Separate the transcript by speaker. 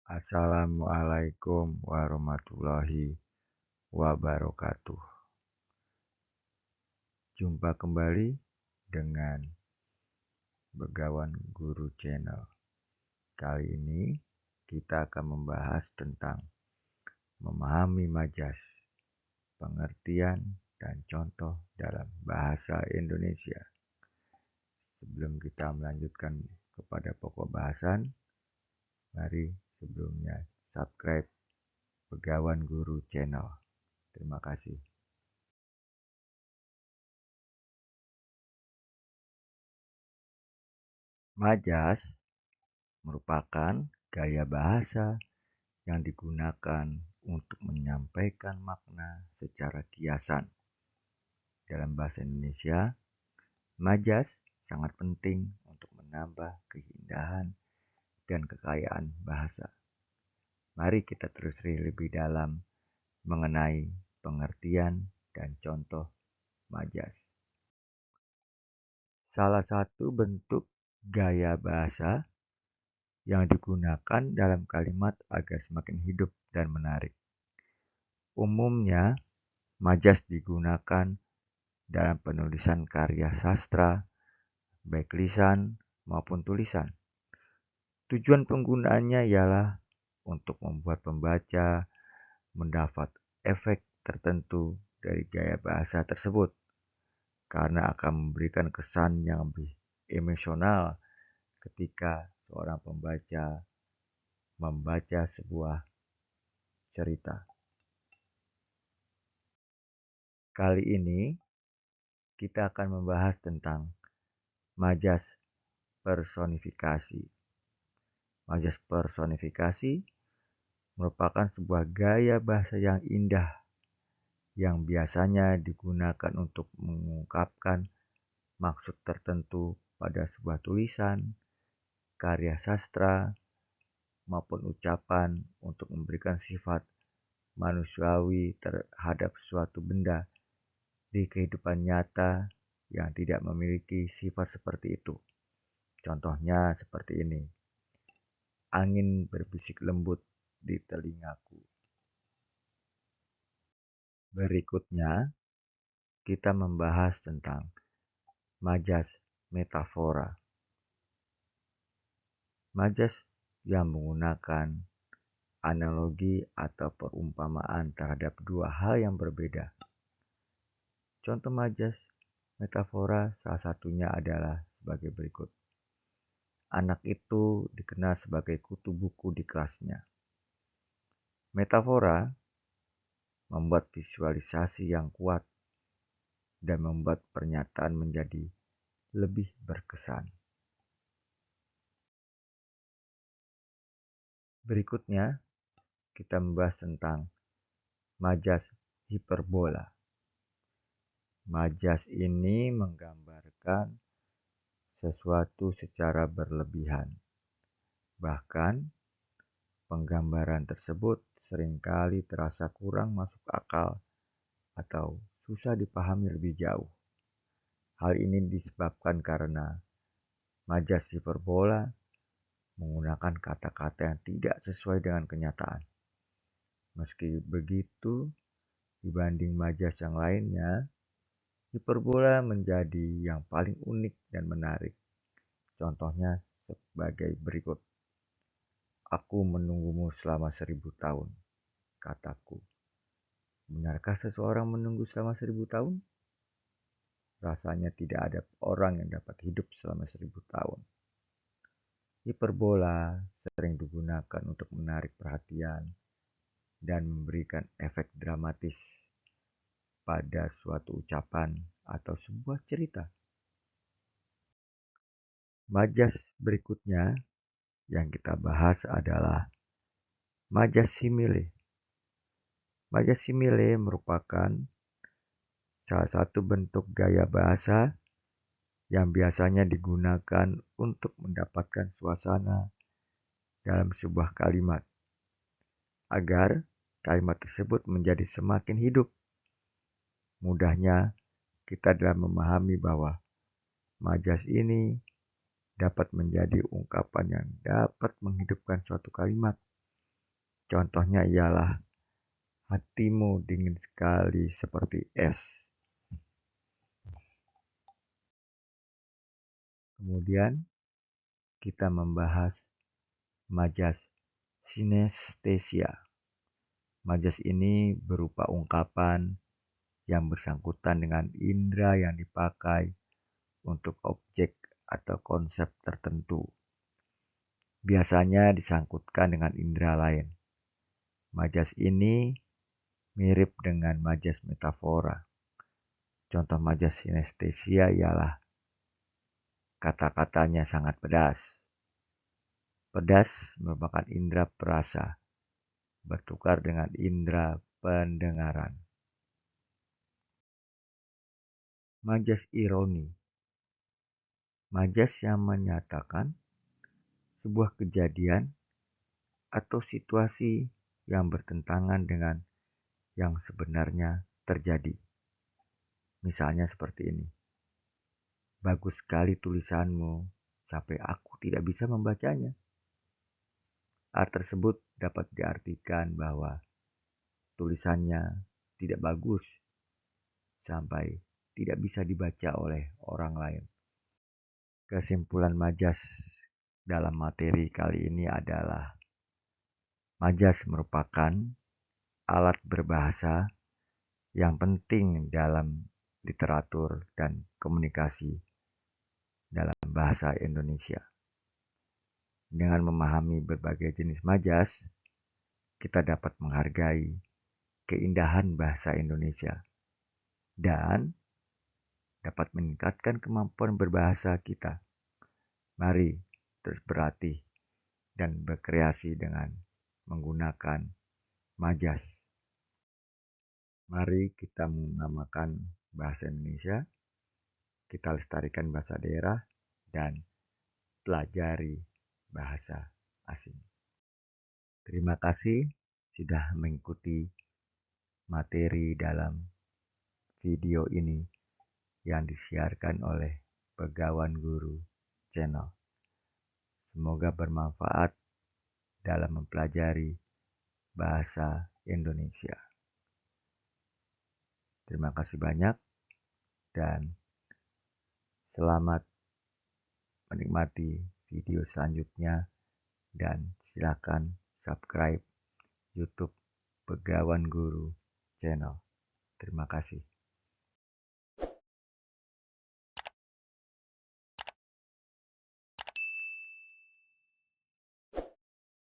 Speaker 1: Assalamualaikum warahmatullahi wabarakatuh. Jumpa kembali dengan Begawan Guru Channel. Kali ini kita akan membahas tentang memahami majas, pengertian dan contoh dalam bahasa Indonesia. Sebelum kita melanjutkan kepada pokok bahasan, mari sebelumnya subscribe Begawan Guru Channel. Terima kasih. Majas merupakan gaya bahasa yang digunakan untuk menyampaikan makna secara kiasan. Dalam bahasa Indonesia, majas sangat penting untuk menambah keindahan dan kekayaan bahasa. Mari kita telusuri lebih dalam mengenai pengertian dan contoh majas. Salah satu bentuk gaya bahasa yang digunakan dalam kalimat agar semakin hidup dan menarik. Umumnya, majas digunakan dalam penulisan karya sastra, baik lisan maupun tulisan. Tujuan penggunaannya ialah untuk membuat pembaca mendapat efek tertentu dari gaya bahasa tersebut, karena akan memberikan kesan yang lebih emosional ketika seorang pembaca membaca sebuah cerita. Kali ini kita akan membahas tentang majas personifikasi. Majas personifikasi merupakan sebuah gaya bahasa yang indah yang biasanya digunakan untuk mengungkapkan maksud tertentu pada sebuah tulisan, karya sastra, maupun ucapan untuk memberikan sifat manusiawi terhadap suatu benda di kehidupan nyata yang tidak memiliki sifat seperti itu. Contohnya seperti ini. Angin berbisik lembut di telingaku. Berikutnya, kita membahas tentang majas metafora. Majas yang menggunakan analogi atau perumpamaan terhadap dua hal yang berbeda. Contoh majas metafora salah satunya adalah sebagai berikut. Anak itu dikenal sebagai kutu buku di kelasnya. Metafora membuat visualisasi yang kuat dan membuat pernyataan menjadi lebih berkesan. Berikutnya, kita membahas tentang majas hiperbola. Majas ini menggambarkan sesuatu secara berlebihan. Bahkan, penggambaran tersebut seringkali terasa kurang masuk akal atau susah dipahami lebih jauh. Hal ini disebabkan karena majas hiperbola menggunakan kata-kata yang tidak sesuai dengan kenyataan. Meski begitu, dibanding majas yang lainnya, hiperbola menjadi yang paling unik dan menarik. Contohnya sebagai berikut. Aku menunggumu selama 1000 tahun, kataku. Benarkah seseorang menunggu selama 1000 tahun? Rasanya tidak ada orang yang dapat hidup selama 1000 tahun. Hiperbola sering digunakan untuk menarik perhatian dan memberikan efek dramatis pada suatu ucapan atau sebuah cerita. Majas berikutnya yang kita bahas adalah majas simile. Majas simile merupakan salah satu bentuk gaya bahasa yang biasanya digunakan untuk mendapatkan suasana dalam sebuah kalimat, agar kalimat tersebut menjadi semakin hidup. Mudahnya kita dalam memahami bahwa majas ini dapat menjadi ungkapan yang dapat menghidupkan suatu kalimat Contohnya ialah hatimu dingin sekali seperti es. Kemudian kita membahas majas sinestesia. Majas ini berupa ungkapan yang bersangkutan dengan indera yang dipakai untuk objek atau konsep tertentu. Biasanya disangkutkan dengan indera lain. Majas ini mirip dengan majas metafora. Contoh majas sinestesia ialah kata-katanya sangat pedas. Pedas merupakan indera perasa, bertukar dengan indera pendengaran. Majas ironi. Majas yang menyatakan sebuah kejadian atau situasi yang bertentangan dengan yang sebenarnya terjadi. Misalnya seperti ini. Bagus sekali tulisanmu, sampai aku tidak bisa membacanya. Art tersebut dapat diartikan bahwa tulisannya tidak bagus sampai tidak bisa dibaca oleh orang lain. Kesimpulan majas dalam materi kali ini adalah majas merupakan alat berbahasa yang penting dalam literatur dan komunikasi dalam bahasa Indonesia. Dengan memahami berbagai jenis majas, kita dapat menghargai keindahan bahasa Indonesia dan dapat meningkatkan kemampuan berbahasa kita. Mari terus berlatih dan berkreasi dengan menggunakan majas. Mari kita menamakan bahasa Indonesia, kita lestarikan bahasa daerah, dan pelajari bahasa asing. Terima kasih sudah mengikuti materi dalam video ini yang disiarkan oleh Pegawan Guru Channel. Semoga bermanfaat dalam mempelajari bahasa Indonesia. Terima kasih banyak dan selamat menikmati video selanjutnya dan silakan subscribe YouTube Pegawan Guru Channel. Terima kasih.